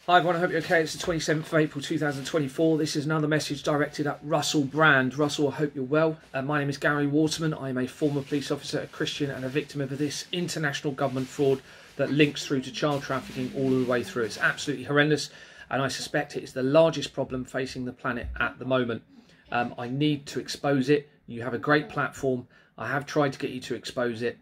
Hi everyone, I hope you're okay. It's the 27th of April 2024. This is another message directed at Russell Brand. Russell, I hope you're well. My name is Gary Waterman. I am a former police officer, a Christian and a victim of this international government fraud that links through to child trafficking all the way through. It's absolutely horrendous and I suspect it is the largest problem facing the planet at the moment. I need to expose it. You have a great platform. I have tried to get you to expose it.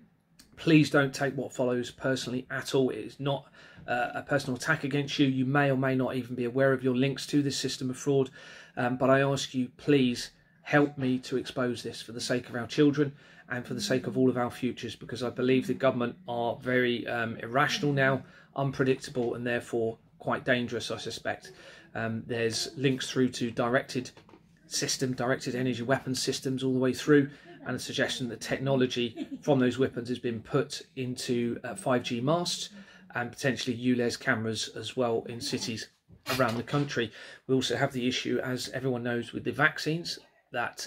Please don't take what follows personally at all. It is not a personal attack against you. You may or may not even be aware of your links to this system of fraud. But I ask you, please help me to expose this for the sake of our children and for the sake of all of our futures, because I believe the government are very irrational now, unpredictable, and therefore quite dangerous, I suspect. There's links through to directed energy weapons systems all the way through, and a suggestion that technology from those weapons has been put into 5G masts and potentially ULEZ cameras as well in cities around the country. We also have the issue, as everyone knows, with the vaccines that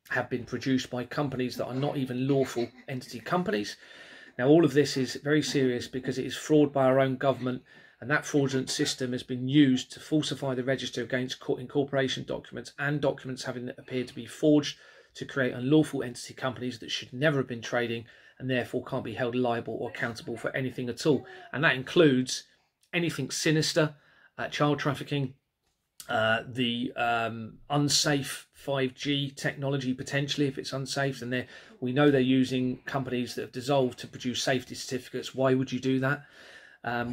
have been produced by companies that are not even lawful entity companies. Now, all of this is very serious because it is fraud by our own government, and that fraudulent system has been used to falsify the register against incorporation documents and documents having appeared to be forged to create unlawful entity companies that should never have been trading and therefore can't be held liable or accountable for anything at all. And that includes anything sinister, child trafficking, the unsafe 5G technology potentially if it's unsafe. And we know they're using companies that have dissolved to produce safety certificates. Why would you do that?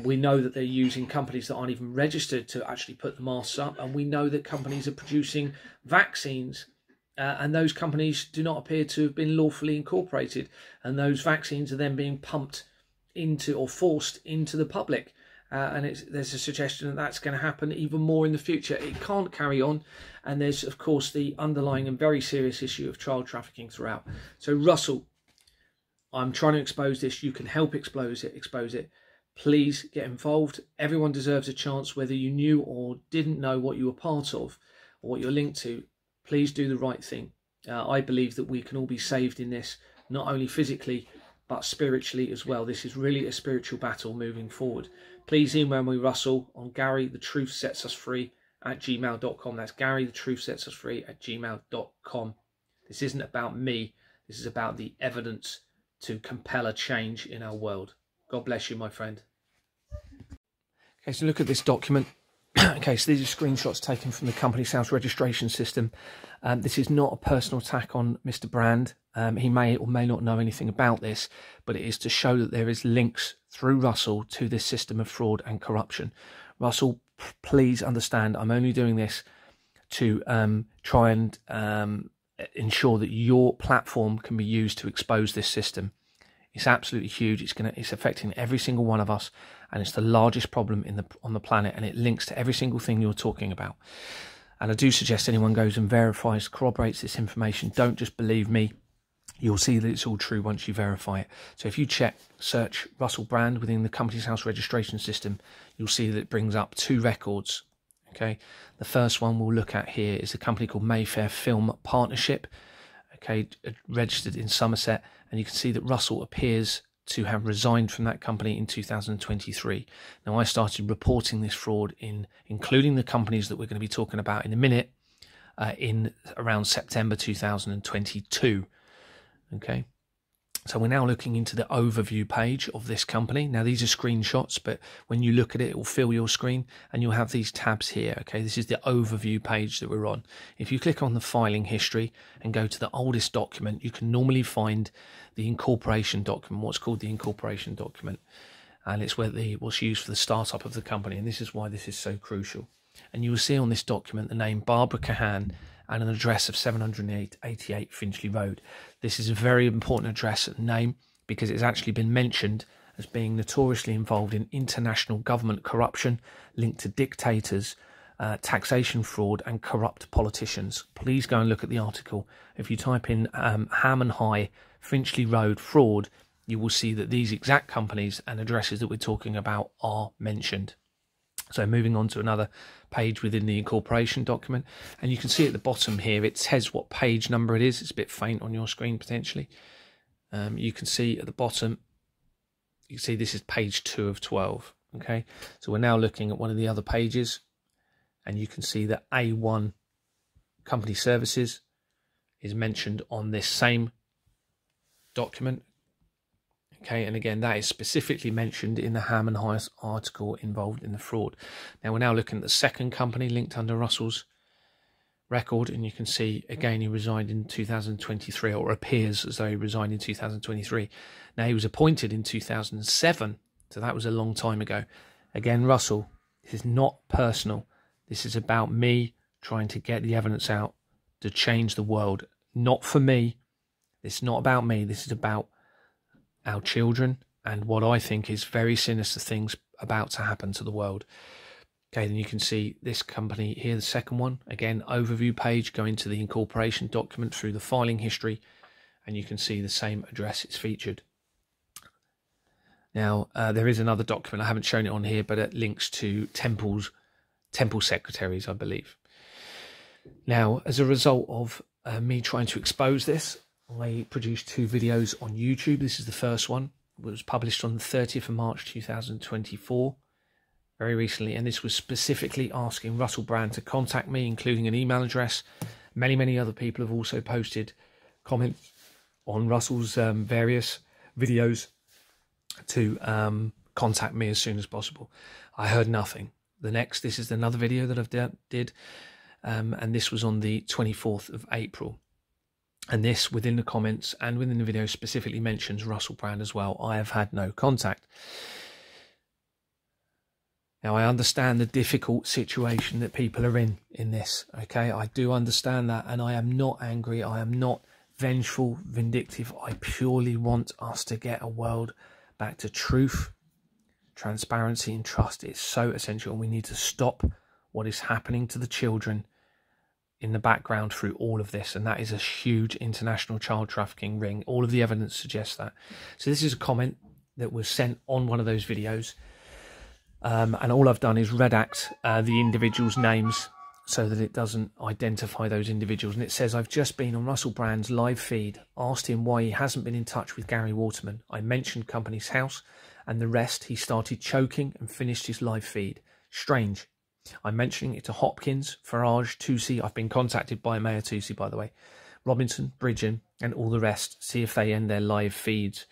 We know that they're using companies that aren't even registered to actually put the masks up. And we know that companies are producing vaccines and those companies do not appear to have been lawfully incorporated. And those vaccines are then being pumped into or forced into the public. And there's a suggestion that that's going to happen even more in the future. It can't carry on. And there's, of course, the underlying and very serious issue of child trafficking throughout. So, Russell, I'm trying to expose this. You can help expose it. Please get involved. Everyone deserves a chance, whether you knew or didn't know what you were part of or what you're linked to. Please do the right thing. I believe that we can all be saved in this, not only physically, but spiritually as well. This is really a spiritual battle moving forward. Please email me, Russell, on GaryTheTruthSetsUsFree@gmail.com. That's GaryTheTruthSetsUsFree@gmail.com. This isn't about me. This is about the evidence to compel a change in our world. God bless you, my friend. Okay, so look at this document. Okay, so these are screenshots taken from the company's house registration system. This is not a personal attack on Mr. Brand. He may or may not know anything about this, but it is to show that there is links through Russell to this system of fraud and corruption. Russell, please understand, I'm only doing this to try and ensure that your platform can be used to expose this system. It's absolutely huge. It's affecting every single one of us, and it's the largest problem on the planet, and it links to every single thing you're talking about. And I do suggest anyone goes and verifies, corroborates this information. Don't just believe me. You'll see that it's all true once you verify it. So if you search Russell Brand within the company's house registration system, you'll see that it brings up 2 records. Okay, the first one we'll look at here is a company called Mayfair Film Partnership. Okay, registered in Somerset, and you can see that Russell appears to have resigned from that company in 2023. Now, I started reporting this fraud including the companies that we're going to be talking about in a minute, in around September 2022. Okay, so we're now looking into the overview page of this company. Now, these are screenshots, but when you look at it, it will fill your screen and you'll have these tabs here. Okay, this is the overview page that we're on. If you click on the filing history and go to the oldest document, you can normally find the incorporation document, what's called the incorporation document. And it's what's used for the startup of the company. And this is why this is so crucial. And you will see on this document the name Barbara Cahan and an address of 788 Finchley Road. This is a very important address and name because it's actually been mentioned as being notoriously involved in international government corruption linked to dictators, taxation fraud and corrupt politicians. Please go and look at the article. If you type in Ham and High Finchley Road fraud, you will see that these exact companies and addresses that we're talking about are mentioned. So moving on to another page within the incorporation document, and you can see at the bottom here it says what page number it is. It's a bit faint on your screen potentially. You can see at the bottom, you can see this is page 2 of 12. Okay, so we're now looking at one of the other pages, and you can see that A1 company services is mentioned on this same document. Okay, and again, that is specifically mentioned in the Ham and Heiss article involved in the fraud. Now we're now looking at the second company linked under Russell's record, and you can see again he resigned in 2023, or appears as though he resigned in 2023. Now he was appointed in 2007, so that was a long time ago. Again, Russell, this is not personal. This is about me trying to get the evidence out to change the world. Not for me. It's not about me. This is about our children and what I think is very sinister things about to happen to the world. Okay, then you can see this company here, the second one. Again, overview page, going to the incorporation document through the filing history, and you can see the same address it's featured. Now, there is another document, I haven't shown it on here, but it links to temple secretaries, I believe. Now, as a result of me trying to expose this, I produced 2 videos on YouTube. This is the first one. It was published on the 30th of March 2024, very recently, and this was specifically asking Russell Brand to contact me, including an email address. Many other people have also posted comments on Russell's various videos to contact me as soon as possible. I heard nothing. This is another video that I've did, and this was on the 24th of April. And this, within the comments and within the video, specifically mentions Russell Brand as well. I have had no contact. Now, I understand the difficult situation that people are in this, okay? I do understand that, and I am not angry. I am not vengeful, vindictive. I purely want us to get a world back to truth, transparency, and trust. It's so essential, and we need to stop what is happening to the children in the background through all of this, and that is a huge international child trafficking ring. All of the evidence suggests that. So this is a comment that was sent on one of those videos, and all I've done is redact the individuals' names so that it doesn't identify those individuals. And it says, I've just been on Russell Brand's live feed, asked him why he hasn't been in touch with Gary Waterman. I mentioned company's house and the rest. He started choking and finished his live feed. Strange. I'm mentioning it to Hopkins, Farage, Toosey. I've been contacted by Mayor Toosey, by the way, Robinson, Bridgen, and all the rest. See if they end their live feeds.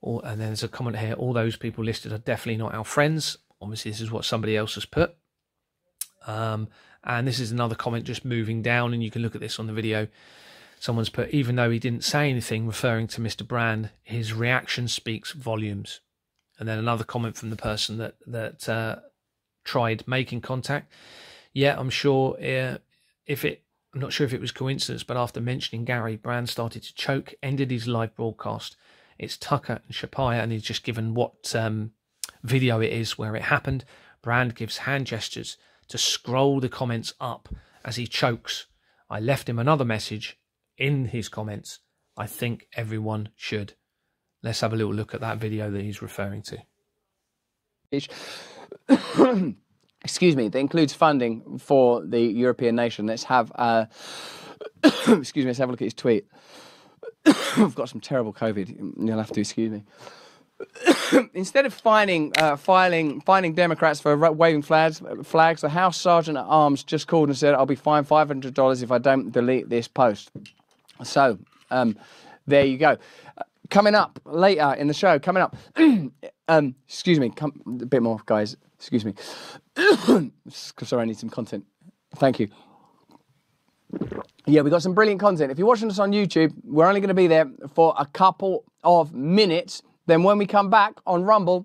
And then there's a comment here. All those people listed are definitely not our friends. Obviously, this is what somebody else has put. And this is another comment just moving down, and you can look at this on the video. Someone's put, even though he didn't say anything, referring to Mr. Brand, his reaction speaks volumes. And then another comment from the person that tried making contact. Yeah, I'm sure I'm not sure if it was coincidence, but after mentioning Gary, Brand started to choke, ended his live broadcast. It's Tucker and Shapaya, and he's just given what video it is where it happened. Brand gives hand gestures to scroll the comments up as he chokes. I left him another message in his comments. I think everyone should. Let's have a little look at that video that he's referring to. Excuse me, that includes funding for the European nation. Let's have excuse me, let's have a look at his tweet. I've got some terrible COVID. You'll have to excuse me. Instead of fining Democrats for waving flags, the House Sergeant at Arms just called and said, I'll be fined $500 if I don't delete this post. So, there you go. Coming up later in the show, excuse me, a bit more, guys. Excuse me. Sorry, I need some content. Thank you. Yeah, we got some brilliant content. If you're watching us on YouTube, we're only going to be there for a couple of minutes. Then when we come back on Rumble,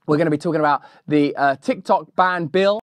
we're going to be talking about the TikTok ban bill.